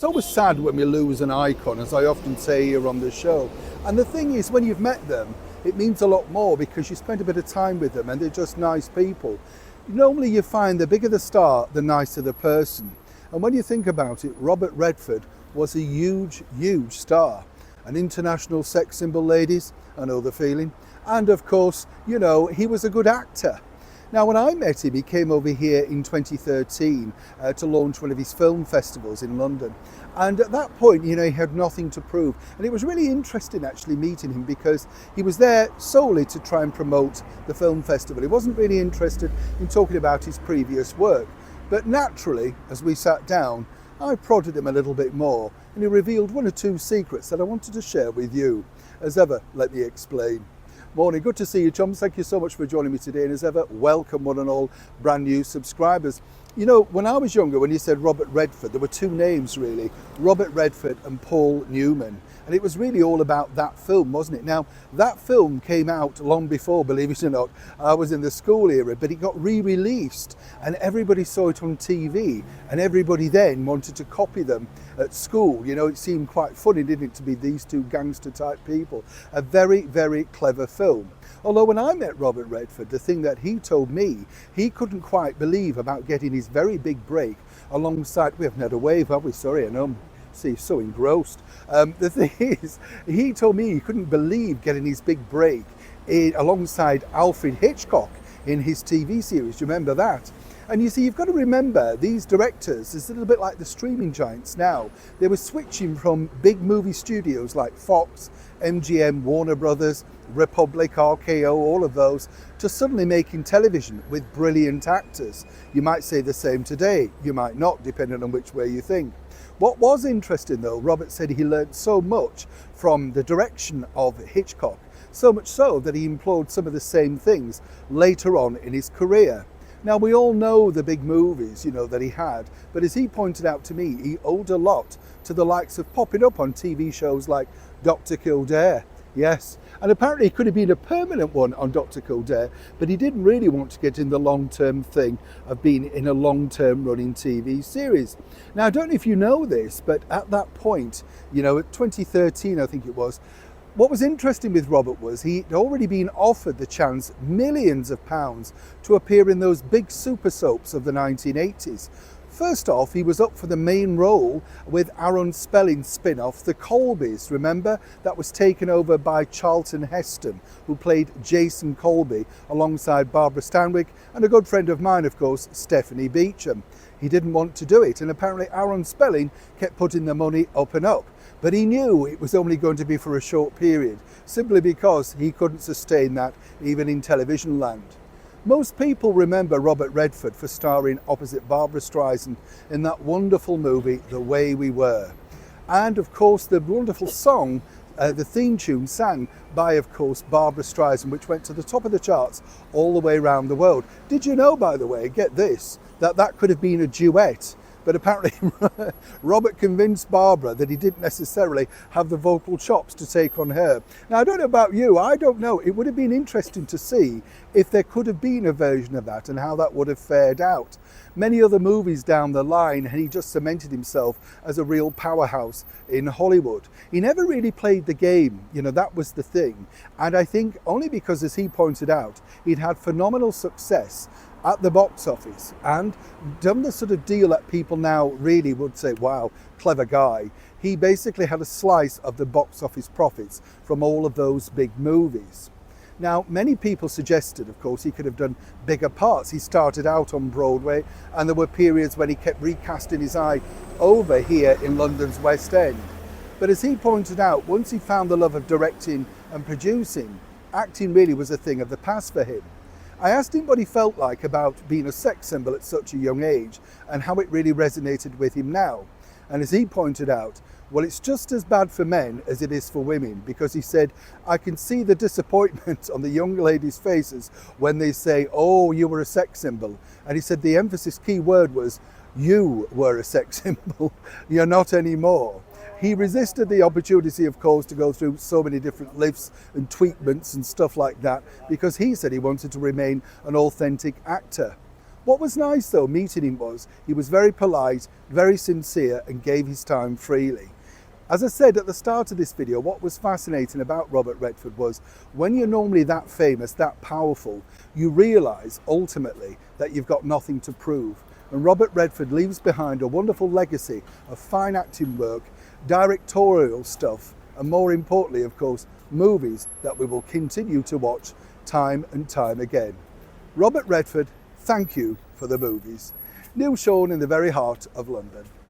It's always sad when we lose an icon, as I often say here on the show. And the thing is, when you've met them, it means a lot more because you spend a bit of time with them and they're just nice people. Normally you find the bigger the star, the nicer the person. And when you think about it, Robert Redford was a huge, huge star. An international sex symbol, ladies, I know the feeling. And of course, you know, he was a good actor. Now, when I met him, he came over here in 2013 to launch one of his film festivals in London. And at that point, you know, he had nothing to prove. And it was really interesting actually meeting him because he was there solely to try and promote the film festival. He wasn't really interested in talking about his previous work. But naturally, as we sat down, I prodded him a little bit more and he revealed one or two secrets that I wanted to share with you. As ever, let me explain. Morning, good to see you, chums. Thank you so much for joining me today, and as ever, welcome one and all brand new subscribers. You know, when I was younger, when you said Robert Redford, there were two names really, Robert Redford and Paul Newman. And it was really all about that film, wasn't it? Now, that film came out long before, believe it or not, I was in the school era, but it got re-released and everybody saw it on TV and everybody then wanted to copy them at school. You know, it seemed quite funny, didn't it, to be these two gangster type people. A very, very clever film. Although when I met Robert Redford, the thing that he told me, he couldn't quite believe about getting his very big break alongside, we haven't had a wave, have we? Sorry, I know. See, so engrossed. The thing is, he told me he couldn't believe getting his big break alongside Alfred Hitchcock in his TV series. Do you remember that? And you see, you've got to remember, these directors, it's a little bit like the streaming giants now. They were switching from big movie studios like Fox, MGM, Warner Brothers, Republic, RKO, all of those, to suddenly making television with brilliant actors. You might say the same today, you might not, depending on which way you think. What was interesting though, Robert said he learned so much from the direction of Hitchcock, so much so that he employed some of the same things later on in his career. Now, we all know the big movies, you know, that he had, but as he pointed out to me, he owed a lot to the likes of popping up on TV shows like Dr. Kildare. Yes, and apparently he could have been a permanent one on Dr. Kildare, but he didn't really want to get in the long-term thing of being in a long-term running TV series. Now, I don't know if you know this, but at that point, you know, at 2013, I think it was, what was interesting with Robert was he'd already been offered the chance, millions of pounds, to appear in those big super soaps of the 1980s. First off, he was up for the main role with Aaron Spelling's spin-off, The Colbys. Remember? That was taken over by Charlton Heston, who played Jason Colby alongside Barbara Stanwyck and a good friend of mine, of course, Stephanie Beacham. He didn't want to do it, and apparently Aaron Spelling kept putting the money up and up. But he knew it was only going to be for a short period, simply because he couldn't sustain that even in television land. Most people remember Robert Redford for starring opposite Barbara Streisand in that wonderful movie, The Way We Were. And of course the wonderful song, the theme tune sang by, of course, Barbara Streisand, which went to the top of the charts all the way around the world. Did you know, by the way, get this, that could have been a duet? But apparently Robert convinced Barbara that he didn't necessarily have the vocal chops to take on her. Now, I don't know about you, I don't know. It would have been interesting to see if there could have been a version of that and how that would have fared out. Many other movies down the line, and he just cemented himself as a real powerhouse in Hollywood. He never really played the game, you know, that was the thing. And I think only because, as he pointed out, he'd had phenomenal success at the box office and done the sort of deal that people now really would say, wow, clever guy. He basically had a slice of the box office profits from all of those big movies. Now, many people suggested, of course, he could have done bigger parts. He started out on Broadway, and there were periods when he kept recasting his eye over here in London's West End. But as he pointed out, once he found the love of directing and producing, acting really was a thing of the past for him. I asked him what he felt like about being a sex symbol at such a young age and how it really resonated with him now. And as he pointed out, well, it's just as bad for men as it is for women, because he said, I can see the disappointment on the young ladies' faces when they say, oh, you were a sex symbol. And he said the emphasis key word was, you were a sex symbol, you're not anymore. He resisted the opportunity, of course, to go through so many different lifts and tweakments and stuff like that, because he said he wanted to remain an authentic actor. What was nice though, meeting him, was he was very polite, very sincere, and gave his time freely. As I said at the start of this video, what was fascinating about Robert Redford was when you're normally that famous, that powerful, you realise ultimately that you've got nothing to prove. And Robert Redford leaves behind a wonderful legacy of fine acting work, directorial stuff, and more importantly, of course, movies that we will continue to watch time and time again. Robert Redford, thank you for the movies. Neil Sean in the very heart of London.